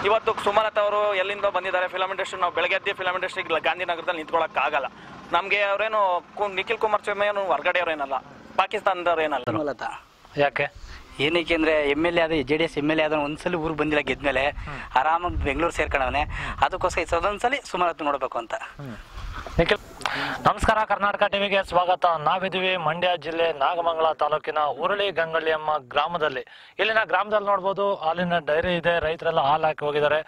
ಇವತ್ತು ಸುಮಲತಾ ಅವರು ಎಲ್ಲಿಂದ ಬಂದಿದ್ದಾರೆ ಫಿಲಮ್ ಇಂಡಸ್ಟ್ರಿ. ನಾವು ಬೆಳಗ್ಗೆ ಎದ್ದು ಫಿಲಮ್ ಇಂಡಸ್ಟ್ರಿಗೆ ಗಾಂಧಿನಗರದಲ್ಲಿ ನಿಂತ್ಕೊಳ್ಳೋಕ್ಕಾಗಲ್ಲ. ನಮಗೆ ಅವರೇನು ನಿಖಿಲ್ ಕುಮಾರಸ್ವಾಮಿ ಏನು ಹೊರಗಡೆ ಅವರೇನಲ್ಲ, ಪಾಕಿಸ್ತಾನದವ್ರು ಏನಲ್ಲ. ಸುಮಲತಾ ಯಾಕೆ ಏನಕ್ಕೆ ಅಂದ್ರೆ MLA ಆದ JDS MLA ಆದ ಒಂದ್ಸಲಿ ಊರು ಬಂದಿಲ್ಲ, ಗೆದ್ಮೇಲೆ ಆರಾಮಾಗಿ ಬೆಂಗಳೂರು ಸೇರ್ಕೊಂಡವನೆ. ಅದಕ್ಕೋಸ್ಕರ ಒಂದ್ಸಲಿ ಸುಮಲತಾ ನೋಡ್ಬೇಕು ಅಂತ. ನಿಖಿಲ್ ನಮಸ್ಕಾರ, ಕರ್ನಾಟಕ ಟಿವಿಗೆ ಸ್ವಾಗತ. ನಾವಿದ್ದೀವಿ ಮಂಡ್ಯ ಜಿಲ್ಲೆ ನಾಗಮಂಗಲ ತಾಲೂಕಿನ ಉರುಳಿ ಗಂಗಳ್ಳಿ ಎಂಬ ಗ್ರಾಮದಲ್ಲಿ. ಇಲ್ಲಿನ ಗ್ರಾಮದಲ್ಲಿ ನೋಡ್ಬೋದು, ಹಾಲಿನ ಡೈರಿ ಇದೆ, ರೈತರೆಲ್ಲ ಹಾಲು ಹಾಕಿ ಹೋಗಿದ್ದಾರೆ.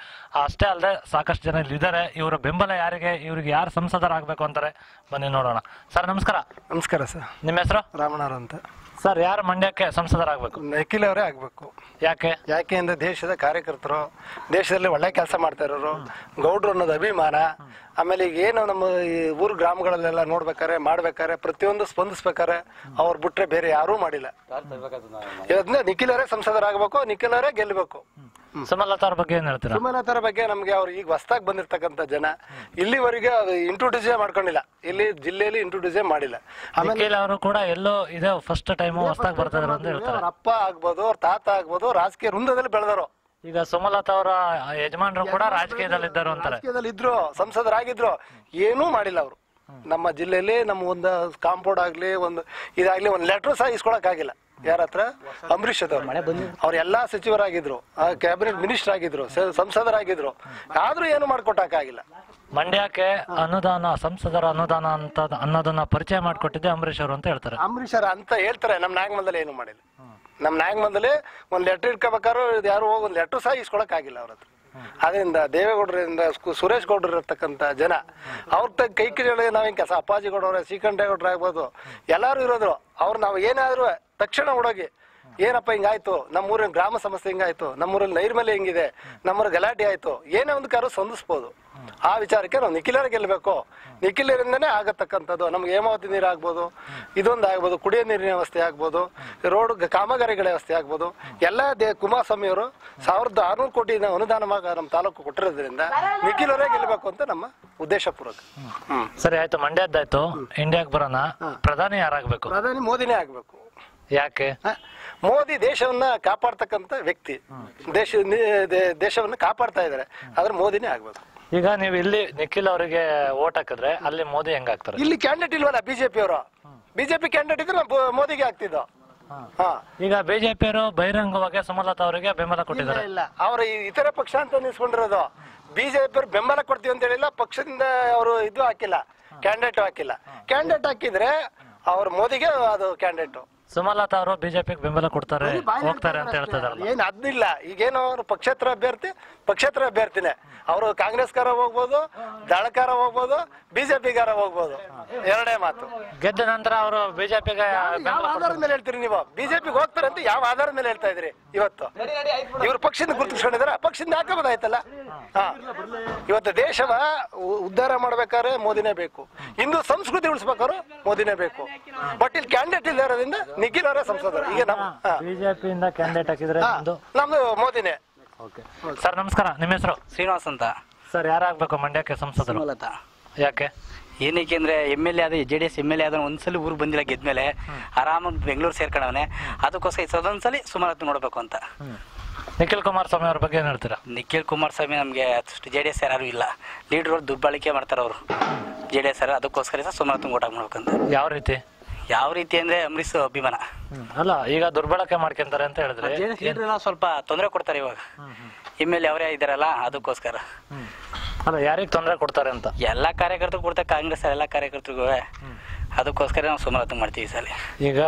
ಅಷ್ಟೇ ಅಲ್ಲದೆ ಸಾಕಷ್ಟು ಜನ ಇಲ್ಲಿದ್ದಾರೆ. ಇವರ ಬೆಂಬಲ ಯಾರಿಗೆ, ಇವ್ರಿಗೆ ಯಾರು ಸಂಸದರಾಗಬೇಕು ಅಂತಾರೆ, ಬನ್ನಿ ನೋಡೋಣ. ಸರ್ ನಮಸ್ಕಾರ. ನಮಸ್ಕಾರ ಸರ್. ನಿಮ್ಮ ಹೆಸರು? ರಾಮಣ್ಣವ್ರು ಅಂತ. ಸರ್ ಯಾರು ಮಂಡ್ಯಕ್ಕೆ ಸಂಸದರಾಗಬೇಕು? ನಿಖಿಲ್ ಅವರೇ ಆಗಬೇಕು. ಯಾಕೆ ಅಂದ್ರೆ ದೇಶದ ಕಾರ್ಯಕರ್ತರು, ದೇಶದಲ್ಲಿ ಒಳ್ಳೆ ಕೆಲಸ ಮಾಡ್ತಾ ಇರೋರು, ಗೌಡ್ರು ಅನ್ನೋದು ಅಭಿಮಾನ. ಆಮೇಲೆ ಈಗ ಏನು ನಮ್ಮ ಈ ಊರು ಗ್ರಾಮಗಳಲ್ಲೆಲ್ಲ ನೋಡ್ಬೇಕಾರೆ ಮಾಡ್ಬೇಕಾರೆ ಪ್ರತಿಯೊಂದು ಸ್ಪಂದಿಸ್ಬೇಕಾರೆ ಅವ್ರು ಬಿಟ್ರೆ ಬೇರೆ ಯಾರೂ ಮಾಡಿಲ್ಲ. ಇವತ್ತಿನ ನಿಖಿಲ್ ಅವರೇ ಸಂಸದರಾಗಬೇಕು, ನಿಖಿಲ್ ಅವರೇ ಗೆಲ್ಲಬೇಕು. ಸುಮಲತಾ ಅವ್ರ ಬಗ್ಗೆ ಏನ್ ಹೇಳ್ತೀರಾ? ಸುಮಲತಾ ಬಗ್ಗೆ ನಮ್ಗೆ ಅವ್ರು ಈಗ ಹೊಸದಾಗಿ ಬಂದಿರ್ತಕ್ಕಂಥ ಜನ, ಇಲ್ಲಿವರೆಗೆ ಇಂಟ್ರೊಡ್ಯೂಸೇ ಮಾಡ್ಕೊಂಡಿಲ್ಲ, ಇಲ್ಲಿ ಜಿಲ್ಲೆಯಲ್ಲಿ ಇಂಟ್ರೊಡ್ಯೂಸೇ ಮಾಡಿಲ್ಲ. ನಿಖಿಲ್ ಅವರು ಕೂಡ ಎಲ್ಲೋ ಇದೆ ಫಸ್ಟ್ ಟೈಮ್ ಹೊಸದಾಗಿ ಬರ್ತಾ ಇದ್ರು ಅಂತ ಹೇಳ್ತಾರೆ. ಅವ್ರ ಅಪ್ಪ ಆಗ್ಬೋದು, ಅವ್ರ ತಾತ ಆಗ್ಬೋದು, ರಾಜಕೀಯ ವೃಂದದಲ್ಲಿ ಬೆಳೆದವರು. ಈಗ ಸುಮಲತಾ ಅವರ ಯಜಮಾನರು ಕೂಡ ರಾಜಕೀಯದಲ್ಲಿ ಇದ್ದರು ಅಂತಾರೆ. ರಾಜಕೀಯದಲ್ಲಿ ಇದ್ರು, ಸಂಸದರಾಗಿದ್ರು, ಏನೂ ಮಾಡಿಲ್ಲ ಅವರು. ನಮ್ಮ ಜಿಲ್ಲೆಯಲ್ಲಿ ನಮ್ಮ ಒಂದು ಕಾಂಪೌಂಡ್ ಆಗ್ಲಿ, ಒಂದು ಇದಾಗ್ಲಿ, ಒಂದು ಲೆಟರ್ ಸಹ ಇಸ್ಕೊಳಕ್ ಆಗಿಲ್ಲ. ಯಾರ ಹತ್ರ? ಅಂಬರೀಷ್ ಅವ್ರು ಎಲ್ಲಾ ಸಚಿವರಾಗಿದ್ರು, ಕ್ಯಾಬಿನೆಟ್ ಮಿನಿಸ್ಟರ್ ಆಗಿದ್ರು, ಸಂಸದರಾಗಿದ್ರು, ಆದ್ರೂ ಏನು ಮಾಡ್ಕೊಟ್ಟಕ್ಕಾಗಿಲ್ಲ. ಮಂಡ್ಯಕ್ಕೆ ಅನುದಾನ, ಸಂಸದರ ಅನುದಾನ ಅಂತ ಅನ್ನೋದನ್ನ ಪರಿಚಯ ಮಾಡಿಕೊಟ್ಟಿದ್ದೆ ಅಂಬರೀಷ್ ಅವರು ಅಂತ ಹೇಳ್ತಾರೆ. ಅಂಬರೀಷ್ ಅಂತ ಹೇಳ್ತಾರೆ. ನಮ್ಮ ನಾಗಮಂದಲ್ಲಿ ಏನು ಮಾಡಿಲ್ಲ. ನಮ್ಮ ನಾಗಮಂದಲ್ಲಿ ಒಂದ್ ಲೆಟರ್ ಇಟ್ಕೋಬೇಕಾದ್ರು ಯಾರು ಹೋಗಿ ಒಂದ್ ಲೆಟರ್ ಸಹ ಇಸ್ಕೊಳಕ್ ಆಗಿಲ್ಲ ಅವ್ರ ಹತ್ರ. ಅದರಿಂದ ದೇವೇಗೌಡರಿಂದ ಸುರೇಶ್ ಗೌಡ್ರು ಇರತಕ್ಕಂತ ಜನ ಅವ್ರ ಕೈ ಕಿಡಿಗಳಿಗೆ ನಾವೇನ್ ಕೆಲಸ, ಅಪ್ಪಾಜಿ ಗೌಡ್ರ, ಶ್ರೀಕಂಠೇಗೌಡ್ರು ಆಗ್ಬೋದು, ಎಲ್ಲಾರು ಇರೋದ್ರು. ಅವ್ರು ನಾವು ಏನಾದ್ರು ತಕ್ಷಣ ಹುಡುಗಿ ಏನಪ್ಪ ಹಿಂಗಾಯ್ತು, ನಮ್ಮೂರಿನ ಗ್ರಾಮ ಸಮಸ್ಯೆ ಹಿಂಗಾಯ್ತು, ನಮ್ಮೂರಲ್ಲಿ ನೈರ್ಮಲ್ಯ ಹಿಂಗಿದೆ, ನಮ್ಮೂರ ಗಲಾಟೆ ಆಯ್ತು, ಏನೇ ಒಂದು ಕಾರು ಸ್ಪಂದಿಸ್ಬೋದು. ಆ ವಿಚಾರಕ್ಕೆ ನಾವು ನಿಖಿಲರ ಗೆಲ್ಲಬೇಕು. ನಿಖಿಲರಿಂದನೇ ಆಗತಕ್ಕಂಥದ್ದು. ನಮ್ಗೆ ಹೇಮಾವತಿ ನೀರು ಆಗ್ಬೋದು, ಇದೊಂದು ಆಗ್ಬೋದು, ಕುಡಿಯೋ ನೀರಿನ ವ್ಯವಸ್ಥೆ ಆಗ್ಬೋದು, ರೋಡ್ ಕಾಮಗಾರಿಗಳ ವ್ಯವಸ್ಥೆ ಆಗ್ಬೋದು. ಎಲ್ಲ ಕುಮಾರಸ್ವಾಮಿ ಅವರು 1600 ಕೋಟಿ ಅನುದಾನವಾಗ ನಮ್ಮ ತಾಲೂಕು ಕೊಟ್ಟಿರೋದ್ರಿಂದ ನಿಖಿಲರೇ ಗೆಲ್ಲಬೇಕು ಅಂತ ನಮ್ಮ ಉದ್ದೇಶ ಪೂರ್ವಕ. ಸರಿ ಆಯ್ತು, ಮಂಡ್ಯದ್ದಾಯ್ತು. ಇಂಡಿಯಾಕ್ಕೆ ಬರೋಣ. ಪ್ರಧಾನಿ ಯಾರಾಗಬೇಕು? ಪ್ರಧಾನಿ ಮೋದಿನೇ ಆಗ್ಬೇಕು. ಯಾಕೆ? ಮೋದಿ ದೇಶವನ್ನ ಕಾಪಾಡ್ತಕ್ಕಂಥ ವ್ಯಕ್ತಿ, ದೇಶವನ್ನ ಕಾಪಾಡ್ತಾ ಇದಾರೆ, ಆದ್ರೆ ಮೋದಿನೇ ಆಗ್ಬೇಕು. ಈಗ ನೀವು ಇಲ್ಲಿ ನಿಖಿಲ್ ಅವರಿಗೆ ಓಟ್ ಹಾಕಿದ್ರೆ ಅಲ್ಲಿ ಮೋದಿ ಹೆಂಗ್ ಆಗ್ತಾರೆ? ಇಲ್ಲಿ ಕ್ಯಾಂಡಿಡೇಟ್ ಇಲ್ವಲ್ಲ ಬಿಜೆಪಿ ಅವರು. ಬಿಜೆಪಿ ಕ್ಯಾಂಡಿಡೇಟ್ ಇದ್ರೆ ನಾವು ಮೋದಿಗೆ ಆಗ್ತಿದ್ದೋ. ಈಗ ಬಿಜೆಪಿ ಅವರು ಬಹಿರಂಗವಾಗಿ ಸುಮಲತಾ ಅವರಿಗೆ ಬೆಂಬಲ ಕೊಟ್ಟಿದ್ದಾರೆ. ಇಲ್ಲ, ಅವ್ರ ಇತರ ಪಕ್ಷ ಅಂತ ನಿಲ್ಸ್ಕೊಂಡಿರೋದು. ಬಿಜೆಪಿ ಅವ್ರು ಬೆಂಬಲ ಕೊಡ್ತೀವಿ ಅಂತ ಹೇಳಿಲ್ಲ, ಪಕ್ಷದಿಂದ ಅವರು ಇದು ಹಾಕಿಲ್ಲ, ಕ್ಯಾಂಡಿಡೇಟ್ ಹಾಕಿಲ್ಲ. ಕ್ಯಾಂಡಿಡೇಟ್ ಹಾಕಿದ್ರೆ ಅವ್ರ ಮೋದಿಗೆ ಅದು ಕ್ಯಾಂಡಿಡೇಟ್. ಸುಮಲತಾ ಅವರು ಬಿಜೆಪಿಗೆ ಬೆಂಬಲ ಕೊಡ್ತಾರೆ, ಹೋಗ್ತಾರೆ ಅಂತ ಹೇಳ್ತಿದಾರಲ್ಲ. ಏನ್ ಅದಿಲ್ಲ. ಈಗೇನು ಅವರು ಪಕ್ಷೇತರ ಅಭ್ಯರ್ಥಿನೇ. ಅವರು ಕಾಂಗ್ರೆಸ್ಗಾರ ಹೋಗ್ಬೋದು, ದಳಕಾರ ಹೋಗ್ಬೋದು, ಬಿಜೆಪಿಗಾರ ಹೋಗ್ಬೋದು, ಎರಡೇ ಮಾತು. ಗೆದ್ದ ನಂತರ ಅವರು ಬಿಜೆಪಿಗೆ ಯಾವ ಆಧಾರದ ಮೇಲೆ ಹೇಳ್ತೀರಿ ನೀವು? ಬಿಜೆಪಿಗೆ ಹೋಗ್ತಾರೆ ಅಂತ ಯಾವ ಆಧಾರದ ಮೇಲೆ ಹೇಳ್ತಾ ಇದ್ರಿ? ಇವತ್ತು ಇವ್ರು ಪಕ್ಷದಿಂದ ಗುರುತಿಸ್ಕೊಂಡಿದಾರ, ಪಕ್ಷದಿಂದ ಹಾಕಬಹುದಾಯ್ತಲ್ಲ. ಇವತ್ತು ದೇಶವ ಉದ್ಧಾರ ಮಾಡ್ಬೇಕಾದ್ರೆ ಮೋದಿನೇ ಬೇಕು, ಹಿಂದೂ ಸಂಸ್ಕೃತಿ ಉಳಿಸ್ಬೇಕಾದ್ರು ಮೋದಿನೇ ಬೇಕು. ಬಟ್ ಇಲ್ಲಿ ಕ್ಯಾಂಡಿಡೇಟ್ ಇಲ್ಲ ಇರೋದ್ರಿಂದ ನಿಖಿಲ್ ಅವರೇ ಸಂಸದರು. ಈಗ ಬಿಜೆಪಿಯಿಂದ ಕ್ಯಾಂಡಿಡೇಟ್ ಹಾಕಿದ್ರೆ ನಮ್ದು ಮೋದಿನೇ. ಸರ್ ನಮಸ್ಕಾರ, ನಿಮ್ಮ ಹೆಸರು? ಶ್ರೀನಿವಾಸ್ ಅಂತ. ಸರ್ ಯಾರಾಗಬೇಕು ಮಂಡ್ಯಕ್ಕೆ ಸಂಸದರು? ಸುಮಲತಾ. ಯಾಕೆ? ಏನಕ್ಕೆ ಅಂದ್ರೆ MLA ಆದ JDS MLA ಆದ ಒಂದ್ಸಲಿ ಊರು ಬಂದಿಲ್ಲ, ಗೆದ್ಮೇಲೆ ಆರಾಮಾಗಿ ಬೆಂಗಳೂರು ಸೇರ್ಕೊಂಡವನೆ. ಅದಕ್ಕೋಸ್ಕರ ಒಂದ್ಸಲಿ ಸುಮಲತಾ ನೋಡ್ಬೇಕು ಅಂತ. ನಿಖಿಲ್ ಕುಮಾರಸ್ವಾಮಿ ಅವ್ರ ಬಗ್ಗೆ ಏನ್ ಹೇಳ್ತೀರಾ? ನಿಖಿಲ್ ಕುಮಾರಸ್ವಾಮಿ ನಮ್ಗೆ ಅಷ್ಟು JDS ಯಾರು ಇಲ್ಲ, ಲೀಡರ್ ದುರ್ಬಳಕೆ ಮಾಡ್ತಾರ ಅವರು JDS ಯಾರು. ಅದಕ್ಕೋಸ್ಕರ ಸುಮಲತಾ ಓಟ್ ಮಾಡ್ಬೇಕಂತ. ಯಾವ ರೀತಿ ಅಂದ್ರೆ ಅಂಬರೀಷ್ ಅಭಿಮಾನ ಅಲ್ಲ, ಈಗ ದುರ್ಬಳಕೆ ಮಾಡ್ಕೊಂತಾರೆ ಅಂತ ಹೇಳಿದ್ರೆ ಸ್ವಲ್ಪ ತೊಂದರೆ ಕೊಡ್ತಾರೆ. ಇವಾಗ MLA ಅವರೇ ಇದಾರಲ್ಲ, ಅದಕ್ಕೋಸ್ಕರ. ಅಲ್ಲ, ಯಾರಿಗೆ ತೊಂದರೆ ಕೊಡ್ತಾರೆ ಅಂತ? ಎಲ್ಲಾ ಕಾರ್ಯಕರ್ತರು ಕೊಡ್ತಾರೆ, ಕಾಂಗ್ರೆಸ್ ಎಲ್ಲಾ ಕಾರ್ಯಕರ್ತರಿಗೂ. ಅದಕ್ಕೋಸ್ಕರ ನಾವು ಸುಮಲತಾ ಮಾಡ್ತೀವಿ ಸಲ. ಈಗ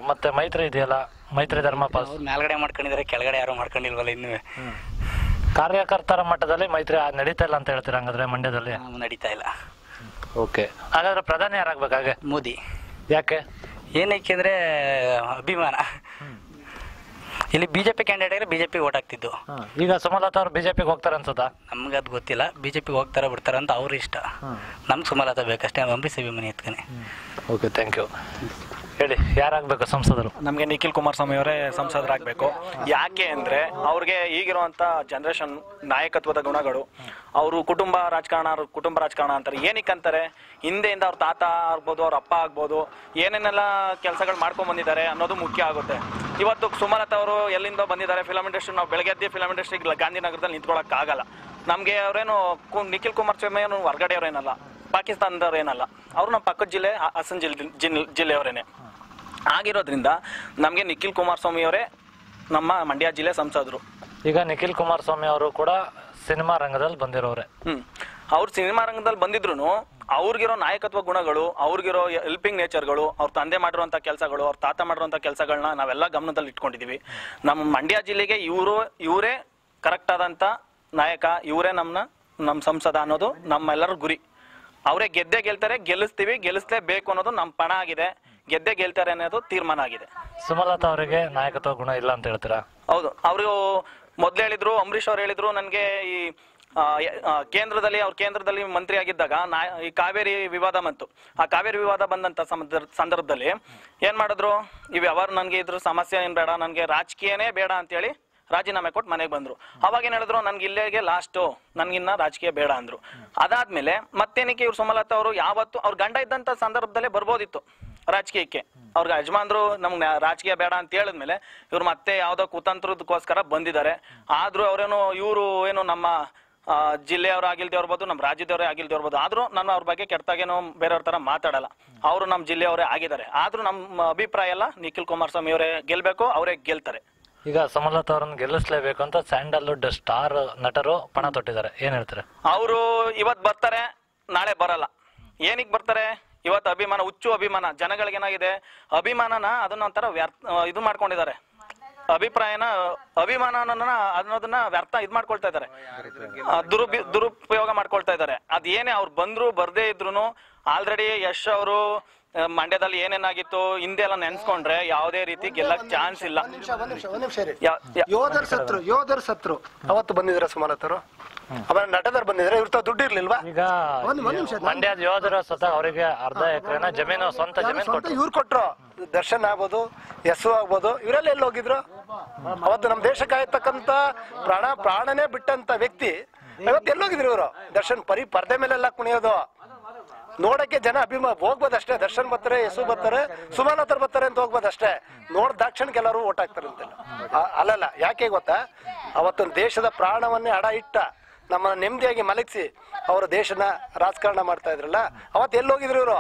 ಮತ್ತೆ ಮೈತ್ರಿ ಇದೆಯಲ್ಲ, ಮೈತ್ರಿ ಧರ್ಮ ಪಾಸ್ ಮೇಲ್ಗಡೆ ಮಾಡ್ಕೊಂಡಿದ್ದಾರೆ, ಕೆಳಗಡೆ ಯಾರು ಮಾಡ್ಕೊಂಡಿಲ್ವಲ್ಲ ಇನ್ನೂ. ಕಾರ್ಯಕರ್ತರ ಮಟ್ಟದಲ್ಲಿ ಮೈತ್ರಿ ನಡೀತಾ ಇಲ್ಲ ಅಂತ ಹೇಳ್ತೀರಾ? ಹಂಗಾದ್ರೆ ಮಂಡ್ಯದಲ್ಲಿ ನಡೀತಾ ಇಲ್ಲ. ಓಕೆ, ಹಾಗಾದ್ರೆ ಪ್ರಧಾನಿ ಯಾರಾಗ್ಬೇಕಾಗೆ? ಮೋದಿ. ಯಾಕೆ? ಏನಕ್ಕೆ ಅಂದ್ರೆ ಅಭಿಮಾನ. ಇಲ್ಲಿ ಬಿಜೆಪಿ ಕ್ಯಾಂಡಿಡೇಟ್ ಆಗಿದ್ರೆ ಬಿಜೆಪಿ ಓಟ್ ಹಾಕ್ತಿದ್ದು. ಈಗ ಸುಮಲತಾ ಅವ್ರು ಬಿಜೆಪಿಗೆ ಹೋಗ್ತಾರೆ ಅನ್ಸುತ್ತಾ? ನಮ್ಗೆ ಅದು ಗೊತ್ತಿಲ್ಲ, ಬಿಜೆಪಿಗೆ ಹೋಗ್ತಾರ ಬಿಡ್ತಾರ ಅಂತ ಅವ್ರ ಇಷ್ಟ. ನಮ್ಗೆ ಸುಮಲತಾ ಬೇಕಷ್ಟೇ, ಅಂಬರೀಷ್ ಅಭಿಮಾನಿ ಎತ್ಕನೆ. Okay, thank you. ಹೇಳಿ, ಯಾರಾಗಬೇಕು ಸಂಸದರು? ನಮಗೆ ನಿಖಿಲ್ ಕುಮಾರಸ್ವಾಮಿ ಅವರೇ ಸಂಸದರಾಗಬೇಕು. ಯಾಕೆ ಅಂದರೆ ಅವ್ರಿಗೆ ಈಗಿರುವಂಥ ಜನ್ರೇಷನ್ ನಾಯಕತ್ವದ ಗುಣಗಳು, ಅವರು ಕುಟುಂಬ ರಾಜಕಾರಣ ಅಂತಾರೆ. ಏನಕ್ಕೆ ಅಂತಾರೆ? ಹಿಂದೆಯಿಂದ ಅವ್ರ ತಾತ ಆಗ್ಬೋದು, ಅವ್ರ ಅಪ್ಪ ಆಗ್ಬೋದು, ಏನೇನೆಲ್ಲ ಕೆಲಸಗಳು ಮಾಡ್ಕೊಂಡು ಬಂದಿದ್ದಾರೆ ಅನ್ನೋದು ಮುಖ್ಯ ಆಗುತ್ತೆ. ಇವತ್ತು ಸುಮಲತಾ ಅವರು ಎಲ್ಲಿಂದ ಬಂದಿದ್ದಾರೆ ಫಿಲಮ್ ಇಂಡಸ್ಟ್ರಿ. ನಾವು ಬೆಳಗ್ಗೆ ಫಿಲಮ್ ಇಂಡಸ್ಟ್ರಿಗೆ ಗಾಂಧಿನಗರದಲ್ಲಿ ನಿಂತ್ಕೊಳ್ಳೋಕ್ಕಾಗಲ್ಲ. ನಮಗೆ ಅವರೇನು ನಿಖಿಲ್ ಕುಮಾರಸ್ವಾಮಿ ಏನು ಹೊರಗಡೆಯವ್ರೇನಲ್ಲ, ಪಾಕಿಸ್ತಾನದವ್ರೇನಲ್ಲ, ಅವರು ನಮ್ಮ ಪಕ್ಕದ ಜಿಲ್ಲೆ ಹಾಸನ ಜಿಲ್ಲೆಯವರೇನೆ ಆಗಿರೋದ್ರಿಂದ ನಮಗೆ ನಿಖಿಲ್ ಕುಮಾರಸ್ವಾಮಿ ಅವರೇ ನಮ್ಮ ಮಂಡ್ಯ ಜಿಲ್ಲೆ ಸಂಸದರು. ಈಗ ನಿಖಿಲ್ ಕುಮಾರಸ್ವಾಮಿ ಅವರು ಕೂಡ ಸಿನಿಮಾ ರಂಗದಲ್ಲಿ ಬಂದಿರೋರೆ. ಅವ್ರು ಸಿನಿಮಾ ರಂಗದಲ್ಲಿ ಬಂದಿದ್ರು ಅವ್ರಿಗಿರೋ ನಾಯಕತ್ವ ಗುಣಗಳು, ಅವ್ರಿಗಿರೋ ಹೆಲ್ಪಿಂಗ್ ನೇಚರ್ಗಳು, ಅವ್ರ ತಂದೆ ಮಾಡಿರುವಂಥ ಕೆಲಸಗಳು, ಅವ್ರ ತಾತ ಮಾಡಿರುವಂಥ ಕೆಲಸಗಳನ್ನ ನಾವೆಲ್ಲ ಗಮನದಲ್ಲಿ ಇಟ್ಕೊಂಡಿದ್ದೀವಿ. ನಮ್ಮ ಮಂಡ್ಯ ಜಿಲ್ಲೆಗೆ ಇವರೇ ಕರೆಕ್ಟ್ ಆದಂಥ ನಾಯಕ, ಇವರೇ ನಮ್ಮ ಸಂಸದ ಅನ್ನೋದು ನಮ್ಮೆಲ್ಲರ ಗುರಿ. ಅವರೇ ಗೆಲ್ತಾರೆ, ಗೆಲ್ಲಿಸಲೇಬೇಕು ಅನ್ನೋದು ನಮ್ಮ ಪಣ ಆಗಿದೆ. ಗೆಲ್ತಾರೆ ಅನ್ನೋದು ತೀರ್ಮಾನ ಆಗಿದೆ. ಸುಮಲತಾ ಅವರಿಗೆ ನಾಯಕತ್ವ ಗುಣ ಇಲ್ಲ ಅಂತ ಹೇಳ್ತೀರಾ? ಹೌದು. ಅವರು ಮೊದಲು ಹೇಳಿದ್ರು, ಅಂಬರೀಷ್ ಅವ್ರು ಹೇಳಿದ್ರು, ನನಗೆ ಈ ಕೇಂದ್ರದಲ್ಲಿ ಮಂತ್ರಿ ಆಗಿದ್ದಾಗ ಈ ಕಾವೇರಿ ವಿವಾದ ಬಂತು. ಆ ಕಾವೇರಿ ವಿವಾದ ಬಂದಂತ ಸಂದರ್ಭದಲ್ಲಿ ಏನ್ ಮಾಡಿದ್ರು, ಈ ವ್ಯವಹಾರ ನನಗೆ ಇದ್ರ ಸಮಸ್ಯೆ ಏನ್ ಬೇಡ, ನನಗೆ ರಾಜಕೀಯನೇ ಬೇಡ ಅಂತೇಳಿ ರಾಜೀನಾಮೆ ಕೊಟ್ಟು ಮನೆಗೆ ಬಂದ್ರು. ಅವಾಗ ಏನ್ ಹೇಳಿದ್ರು, ನನ್ಗೆ ಇಲ್ಲೇಗೆ ಲಾಸ್ಟು, ನನ್ಗಿನ್ನ ರಾಜಕೀಯ ಬೇಡ ಅಂದ್ರು. ಅದಾದ್ಮೇಲೆ ಮತ್ತೇನಕ್ಕೆ ಇವ್ರು ಸುಮಲತಾ ಅವರು ಯಾವತ್ತು ಅವ್ರ ಗಂಡ ಇದ್ದಂತ ಸಂದರ್ಭದಲ್ಲೇ ಬರ್ಬೋದಿತ್ತು ರಾಜಕೀಯಕ್ಕೆ. ಅವ್ರಿಗೆ ಯಜಮಾನ್ರು ನಮ್ಗೆ ರಾಜಕೀಯ ಬೇಡ ಅಂತ ಹೇಳಿದ್ಮೇಲೆ ಇವ್ರು ಮತ್ತೆ ಯಾವ್ದೋ ಕುತಂತ್ರದಕ್ಕೋಸ್ಕರ ಬಂದಿದ್ದಾರೆ. ಆದ್ರೂ ಇವರು ಏನು ನಮ್ಮ ಜಿಲ್ಲೆಯವ್ರು ಆಗಿಲ್ದೇ ಇರ್ಬೋದು, ನಮ್ಮ ರಾಜ್ಯದವರೇ ಆಗಿಲ್ದೇ ಇರ್ಬೋದು, ಆದ್ರೂ ನಾನು ಅವ್ರ ಬಗ್ಗೆ ಕೆಟ್ಟದಾಗೇನೋ ಬೇರೆಯವ್ರ ತರ ಮಾತಾಡಲ್ಲ. ಅವರು ನಮ್ಮ ಜಿಲ್ಲೆಯವರೇ ಆಗಿದ್ದಾರೆ. ಆದ್ರೂ ನಮ್ಮ ಅಭಿಪ್ರಾಯ ಎಲ್ಲ ನಿಖಿಲ್ ಕುಮಾರಸ್ವಾಮಿ ಅವರೇ ಗೆಲ್ಬೇಕು, ಅವರೇ ಗೆಲ್ತಾರೆ. ಈಗ ಸುಮಲತಾ ಅವರನ್ನು ಗೆಲ್ಲಿಸಲೇಬೇಕು ಅಂತ ಸ್ಯಾಂಡಲ್ವುಡ್ ಸ್ಟಾರ್ ನಟರು ಪಣ ತೊಟ್ಟಿದ್ದಾರೆ, ಏನ್ ಹೇಳ್ತಾರೆ? ಅವರು ಇವತ್ ಬರ್ತಾರೆ, ನಾಳೆ ಬರಲ್ಲ. ಏನಕ್ಕೆ ಬರ್ತಾರೆ? ಇವತ್ತು ಅಭಿಮಾನ, ಹುಚ್ಚು ಅಭಿಮಾನ ಜನಗಳಿಗೆ ಏನಾಗಿದೆ, ಅಭಿಮಾನನ ಅದನ್ನ ಒಂಥರ ಇದು ಮಾಡ್ಕೊಂಡಿದ್ದಾರೆ. ಅನ್ನೋದನ್ನ ವ್ಯರ್ಥ ಮಾಡ್ಕೊಳ್ತಾ ಇದ್ದಾರೆ, ದುರುಪಯೋಗ ಮಾಡ್ಕೊಳ್ತಾ ಇದ್ದಾರೆ. ಅದೇನೇ ಅವ್ರು ಬಂದ್ರು ಬರ್ದೇ ಇದ್ರು ಆಲ್ರೆಡಿ ಯಶ್ ಅವರು ಮಂಡ್ಯದಲ್ಲಿ ಏನೇನಾಗಿತ್ತು ಹಿಂದೆ ಎಲ್ಲ ನೆನ್ಸ್ಕೊಂಡ್ರೆ ಯಾವುದೇ ರೀತಿ ಗೆಲ್ಲಕ್ ಚಾನ್ಸ್ ಇಲ್ಲ. ಯೋಧರ್ ಸತ್ರು ಅವತ್ತು ಬಂದಿದ್ರ ಸುಮಲತರು, ಆಮೇಲೆ ನಟದರ್ ಬಂದಿದ್ರೆ ಇವ್ರ ದುಡ್ಡು ಇರ್ಲಿಲ್ವಾ? ಈಗ ಮಂಡ್ಯದ ಯೋಧರು ಸ್ವತಃ ಅವರಿಗೆ ಅರ್ಧ ಎಕರೆನ ಜಮೀನು, ಸ್ವಂತ ಜಮೀನು ಕೊಟ್ಟು ಇವ್ರು ಕೊಟ್ರು. ದರ್ಶನ್ ಆಗ್ಬೋದು, ಯಶು ಆಗ್ಬೋದು, ಇವರೆಲ್ಲ ಎಲ್ಲಿ ಹೋಗಿದ್ರು? ಅವತ್ತು ನಮ್ಮ ದೇಶಕ್ಕೆ ಆಯ್ತಕ್ಕಂತ ಪ್ರಾಣನೇ ಬಿಟ್ಟಂತ ವ್ಯಕ್ತಿ ಇವತ್ತು ಎಲ್ಲೋಗಿದ್ರು ಇವರು? ದರ್ಶನ್ ಪರ್ದೆ ಮೇಲೆಲ್ಲ ಕುಣಿಯೋದು ನೋಡಕ್ಕೆ ಜನ ಹೋಗ್ಬೋದಷ್ಟೇ. ದರ್ಶನ್ ಬರ್ತಾರೆ, ಯಶು ಬರ್ತಾರೆ, ಸುಮಲತರು ಬರ್ತಾರೆ ಅಂತ ಹೋಗ್ಬೋದಷ್ಟೇ. ದಾಕ್ಷಣಕ್ಕೆ ಎಲ್ಲರೂ ಓಟ್ ಹಾಕ್ತಾರೆ ಅಂತೆಲ್ಲ ಅಲ್ಲಲ್ಲ. ಯಾಕೆ ಗೊತ್ತಾ? ಅವತ್ತೊಂದು ದೇಶದ ಪ್ರಾಣವನ್ನೇ ಹಡ ಇಟ್ಟ ನಮ್ಮ ನೆಮ್ಮದಿಯಾಗಿ ಮಲಗಿಸಿ ಅವರು ದೇಶನ ರಾಜಕಾರಣ ಮಾಡ್ತಾ ಇದ್ರಲ್ಲ, ಅವತ್ತು ಎಲ್ಲೋಗಿದ್ರು ಇವರು?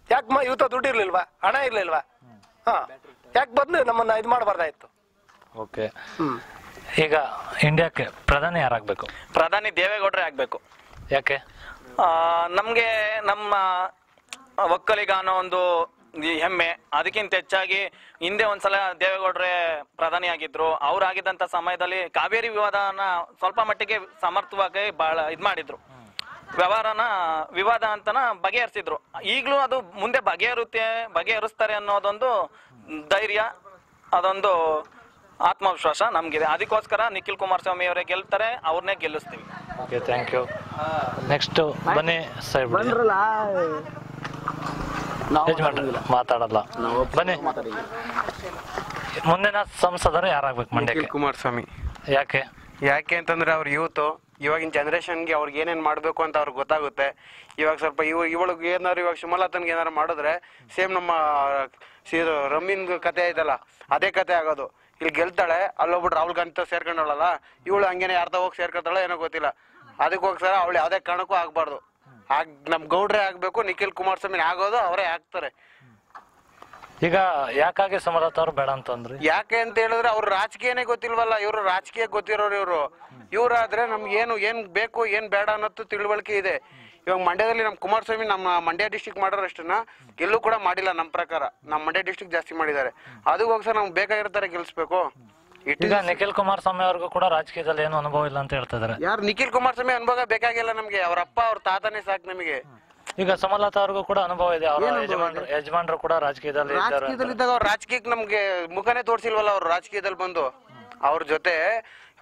ಯಾಕೆ ಇವತ್ತು ದುಡ್ಡು ಇರ್ಲಿಲ್ವಾ, ಹಣ ಇರ್ಲಿಲ್ವಾ? ಯಾಕೆ ಬಂದು ನಮ್ಮನ್ನ ಇದು ಮಾಡಬಾರ್ದಾಯ್ತು? ಓಕೆ, ಈಗ ಇಂಡಿಯಾಕ್ಕೆ ಪ್ರಧಾನಿ ಯಾರಾಗ್ಬೇಕು? ಪ್ರಧಾನಿ ದೇವೇಗೌಡರೇ ಆಗ್ಬೇಕು. ಯಾಕೆ? ನಮ್ಗೆ ನಮ್ಮ ಒಕ್ಕಲಿಗ ಅನ್ನೋ ಒಂದು ಹೆಮ್ಮೆ. ಅದಕ್ಕಿಂತ ಹೆಚ್ಚಾಗಿ ಹಿಂದೆ ಒಂದ್ಸಲ ದೇವೇಗೌಡರೇ ಪ್ರಧಾನಿ ಆಗಿದ್ರು. ಅವ್ರಾಗಿದ್ದಂತ ಸಮಯದಲ್ಲಿ ಕಾವೇರಿ ವಿವಾದನ ಸ್ವಲ್ಪ ಮಟ್ಟಿಗೆ ಸಮರ್ಥವಾಗಿ ಬಹಳ ಮಾಡಿದ್ರು. ವಿವಾದ ಅಂತನ ಬಗೆಹರಿಸಿದ್ರು. ಈಗಲೂ ಅದು ಮುಂದೆ ಬಗೆಹರಿಸ್ತಾರೆ ಅನ್ನೋದೊಂದು ಧೈರ್ಯ, ಅದೊಂದು ಆತ್ಮವಿಶ್ವಾಸ ನಮ್ಗಿದೆ. ಅದಕ್ಕೋಸ್ಕರ ನಿಖಿಲ್ ಕುಮಾರಸ್ವಾಮಿ ಅವರೇ ಗೆಲ್ತಾರೆ, ಅವ್ರನ್ನೇ ಗೆಲ್ಲಿಸ್ತೀವಿ. Okay, thank you. ನೆಕ್ಸ್ಟ್ ಬನ್ನಿ ಸರ್, ಮಾತಾಡಲ್ಲ ಬನ್ನಿ. ಮುಂದಿನ ಸಂಸದರು ಯಾರಾಗ್ಬೇಕು ಮಂಡ್ಯಕ್ಕೆ? ಕುಮಾರಸ್ವಾಮಿ. ಯಾಕೆ ಅಂತಂದ್ರೆ ಅವ್ರ ಯೂತ್ ಇವಾಗಿನ ಜನರೇಷನ್ಗೆ ಅವ್ರಿಗೆ ಏನೇನು ಮಾಡಬೇಕು ಅಂತ ಅವ್ರಿಗೆ ಗೊತ್ತಾಗುತ್ತೆ. ಇವಾಗ ಸ್ವಲ್ಪ ಇವಳಿಗೆ ಏನಾದ್ರು ಇವಾಗ ಸುಮಲತನ್ಗೆ ಏನಾರು ಮಾಡಿದ್ರೆ ಸೇಮ್ ನಮ್ಮ ರಮ್ಮಿನ್ ಕತೆ ಆಯ್ತಲ್ಲ, ಅದೇ ಕತೆ ಆಗೋದು. ಇಲ್ಲಿ ಗೆಲ್ತಾಳೆ, ಅಲ್ಲೋಗ್ಬಿಟ್ಟು ರಾಹುಲ್ ಗಾಂಧಿ ಸೇರ್ಕೊಂಡವಳಲ್ಲ, ಇವಳು ಹಂಗೇನೆ ಯಾರ್ದ ಹೋಗಿ ಸೇರ್ಕೊತಾಳೆ ಏನೋ ಗೊತ್ತಿಲ್ಲ. ಅದಕ್ಕೋಸ್ಕರ ಅವಳು ಯಾವುದೇ ಕಾರಣಕ್ಕೂ ಆಗ್ಬಾರ್ದು. ನಮ್ ಗೌಡ್ರೆ ಆಗ್ಬೇಕು, ನಿಖಿಲ್ ಕುಮಾರಸ್ವಾಮಿ ಆಗೋದು ಅವರೇ ಆಗ್ತಾರೆ. ಈಗ ಯಾಕಾಗಿ ಸುಮಲತಾ ಅವ್ರು ಬೇಡ ಅಂತಂದ್ರಿ? ಯಾಕೆ ಅಂತ ಹೇಳಿದ್ರೆ ಅವ್ರ ರಾಜಕೀಯನೇ ಗೊತ್ತಿಲ್ವಲ್ಲ. ಇವ್ರು ರಾಜಕೀಯ ಗೊತ್ತಿರೋರು ಇವ್ರಾದ್ರೆ ನಮ್ಗೆ ಏನ್ ಬೇಕು ಏನ್ ಬೇಡ ಅನ್ನೋದು ತಿಳುವಳಿಕೆ ಇದೆ. ಇವಾಗ ಮಂಡ್ಯದಲ್ಲಿ ನಮ್ ಕುಮಾರಸ್ವಾಮಿ ನಮ್ಮ ಮಂಡ್ಯ ಡಿಸ್ಟಿಕ್ ಮಾಡೋರಷ್ಟನ್ನ ಎಲ್ಲೂ ಕೂಡ ಮಾಡಿಲ್ಲ. ನಮ್ಮ ಪ್ರಕಾರ ನಮ್ಮ ಮಂಡ್ಯ ಡಿಸ್ಟಿಕ್ ಜಾಸ್ತಿ ಮಾಡಿದ್ದಾರೆ. ಅದಕ್ಕೋಸ್ಕರ ನಮ್ಗೆ ಬೇಕಾಗಿರ್ತಾರೆ ಗೆಲ್ಸ್ಬೇಕು. ಈಗ ನಿಖಿಲ್ ಕುಮಾರಸ್ವಾಮಿ ಅವ್ರಿಗೂ ಕೂಡ ರಾಜಕೀಯದಲ್ಲಿ ಏನು ಅನುಭವ ಇಲ್ಲ ಅಂತ ಹೇಳ್ತಾ ಇದಾರೆ. ಯಾರು ನಿಖಿಲ್ ಕುಮಾರಸ್ವಾಮಿ ಅನುಭವ ಬೇಕಾಗಿಲ್ಲ ನಮ್ಗೆ. ಅವ್ರ ಅಪ್ಪ ಅವ್ರ ತಾತನೇ ಸಾಕು ನಮಗೆ. ಈಗ ಸುಮಲತಾ ಅವ್ರಿಗೂ ಕೂಡ ಅನುಭವ ಇದೆ. ಅವರ ಯಜಮಾನ್ರು ಕೂಡ ರಾಜಕೀಯದಲ್ಲಿ ಇದ್ದಾಗ ಅವ್ರ ರಾಜಕೀಯಕ್ಕೆ ನಮ್ಗೆ ಮುಖನೇ ತೋರ್ಸಿಲ್ವಲ್ಲ. ಅವ್ರು ರಾಜಕೀಯದಲ್ಲಿ ಬಂದು ಅವ್ರ ಜೊತೆ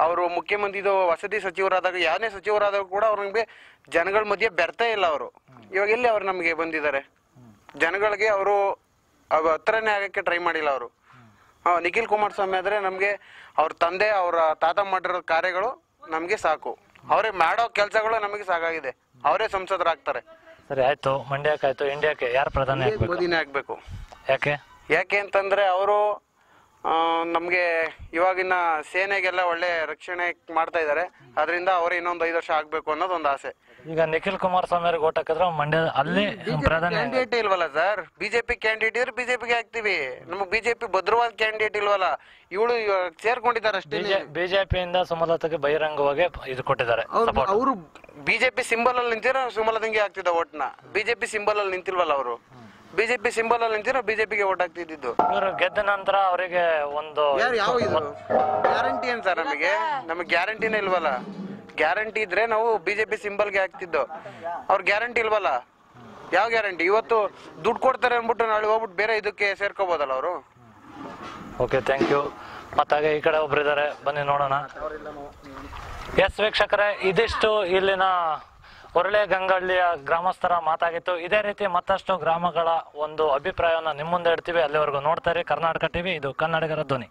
ಅವರು ಮುಖ್ಯಮಂತ್ರಿದು ವಸತಿ ಸಚಿವರಾದಾಗ ಯಾವನೇ ಸಚಿವರಾದಾಗ ಕೂಡ ಅವ್ರಿಗೆ ಜನಗಳ ಮಧ್ಯೆ ಬೆರ್ತಾ ಇಲ್ಲ ಅವರು. ಇವಾಗ ಎಲ್ಲಿ ಅವ್ರು ನಮ್ಗೆ ಬಂದಿದ್ದಾರೆ? ಜನಗಳಿಗೆ ಅವರು ಹತ್ರನೇ ಆಗಕ್ಕೆ ಟ್ರೈ ಮಾಡಿಲ್ಲ ಅವರು. ನಿಖಿಲ್ ಕುಮಾರಸ್ವಾಮಿ ಆದ್ರೆ ನಮ್ಗೆ ಅವ್ರ ತಂದೆ ಅವರ ತಾತ ಮಾಡಿರೋ ಕಾರ್ಯಗಳು ನಮ್ಗೆ ಸಾಕು. ಅವರೇ ಮಾಡೋ ಕೆಲಸಗಳು ನಮಗೆ ಸಾಕಾಗಿದೆ. ಅವರೇ ಸಂಸದರಾಗ್ತಾರೆ. ಸರಿ ಆಯ್ತು, ಮಂಡ್ಯಕ್ಕಾಯ್ತು, ಇಂಡಿಯಾಕ್ಕೆ ಯಾರು ಪ್ರಧಾನಿ ಆಗ್ಬೇಕು? ಮೋದಿನೇ ಆಗ್ಬೇಕು. ಯಾಕೆ ಅಂತಂದ್ರೆ ಅವರು ನಮ್ಗೆ ಇವಾಗಿನ ಸೇನೆಗೆಲ್ಲ ಒಳ್ಳೆ ರಕ್ಷಣೆ ಮಾಡ್ತಾ ಇದಾರೆ. ಅದರಿಂದ ಅವರೇ ಇನ್ನೊಂದು 5 ವರ್ಷ ಆಗ್ಬೇಕು ಅನ್ನೋದು ಒಂದು ಆಸೆ. ಈಗ ನಿಖಿಲ್ ಕುಮಾರಸ್ವಾಮಿ ಅವ್ರಿಗೆ ಓಟ್ ಹಾಕಿದ್ರೆ ಮಂಡ್ಯ ಅಲ್ಲಿ ಪ್ರಧಾನಿ ಕ್ಯಾಂಡಿಡೇಟ್ ಇಲ್ವಲ್ಲ ಸರ್. ಬಿಜೆಪಿ ಕ್ಯಾಂಡಿಡೇಟ್ ಇದ್ರೆ ಬಿಜೆಪಿಗೆ ಹಾಕ್ತಿವಿ. ನಮಗ್ ಬಿಜೆಪಿ ಭದ್ರವಾದ ಕ್ಯಾಂಡಿಡೇಟ್ ಇಲ್ವಲ್ಲ. ಇವಳು ಸೇರ್ಕೊಂಡಿದ್ದಾರೆ ಅಷ್ಟೇ. ಬಿಜೆಪಿಯಿಂದ ಸುಮಲತಾಗೆ ಬಹಿರಂಗವಾಗಿ ಇದು ಕೊಟ್ಟಿದ್ದಾರೆ. ಅವರು ಬಿಜೆಪಿ ಸಿಂಬಲ್ ಅಲ್ಲಿ ನಿಂತಿರೋ ಸುಮಲತಂಗೆ ಆಗ್ತಿದ್ದ ಓಟ್ನ. ಬಿಜೆಪಿ ಸಿಂಬಲ್ ಅಲ್ಲಿ ನಿಂತಿಲ್ವಲ್ಲ ಅವರು. ಬಿಜೆಪಿ ಸಿಂಬಲ್ ಅಲ್ಲಿ ನಿಂತಿರೋ ಬಿಜೆಪಿಗೆ ಓಟ್ ಹಾಕ್ತಿದ್ದು. ಇವರು ಗೆದ್ದ ನಂತರ ಅವರಿಗೆ ಒಂದು ಯಾವ ಗ್ಯಾರಂಟಿ ಏನ್ ಸರ್? ನಮಗೆ ಗ್ಯಾರಂಟಿನೇ ಇಲ್ವಲ್ಲ. ಗ್ಯಾರಂಟಿ ಇದ್ರೆ ನಾವು ಬಿಜೆಪಿ ಸಿಂಬಲ್ಗೆ ಹಾಕ್ತಿದ್ದು. ಅವ್ರ ಗ್ಯಾರಂಟಿ ಇಲ್ವಲ್ಲ. ಯಾವ ಗ್ಯಾರಂಟಿ? ಇವತ್ತು ದುಡ್ಡು ಕೊಡ್ತಾರೆ ಅಂದ್ಬಿಟ್ಟು ನಾಳೆ ಹೋಗ್ಬಿಟ್ಟು ಬೇರೆ ಇದಕ್ಕೆ ಸೇರ್ಕೋಬೋದಲ್ಲ ಅವರು. Okay, thank you. ಮತ್ತಾಗೆ ಈ ಕಡೆ ಒಬ್ರು ಇದಾರೆ, ಬನ್ನಿ ನೋಡೋಣ. ಎಸ್ ವೀಕ್ಷಕರೇ, ಇದಿಷ್ಟು ಇಲ್ಲಿನ ಹೊರಳೆ ಗಂಗಳ್ಳಿಯ ಗ್ರಾಮಸ್ಥರ ಮಾತಾಗಿತ್ತು. ಇದೇ ರೀತಿ ಮತ್ತಷ್ಟು ಗ್ರಾಮಗಳ ಒಂದು ಅಭಿಪ್ರಾಯವನ್ನು ನಿಮ್ಮ ಮುಂದೆ ಇಡ್ತೀವಿ. ಅಲ್ಲಿವರೆಗೂ ನೋಡ್ತಾ ಇರಿ ಕರ್ನಾಟಕ ಟಿವಿ. ಇದು ಕನ್ನಡಿಗರ ಧ್ವನಿ.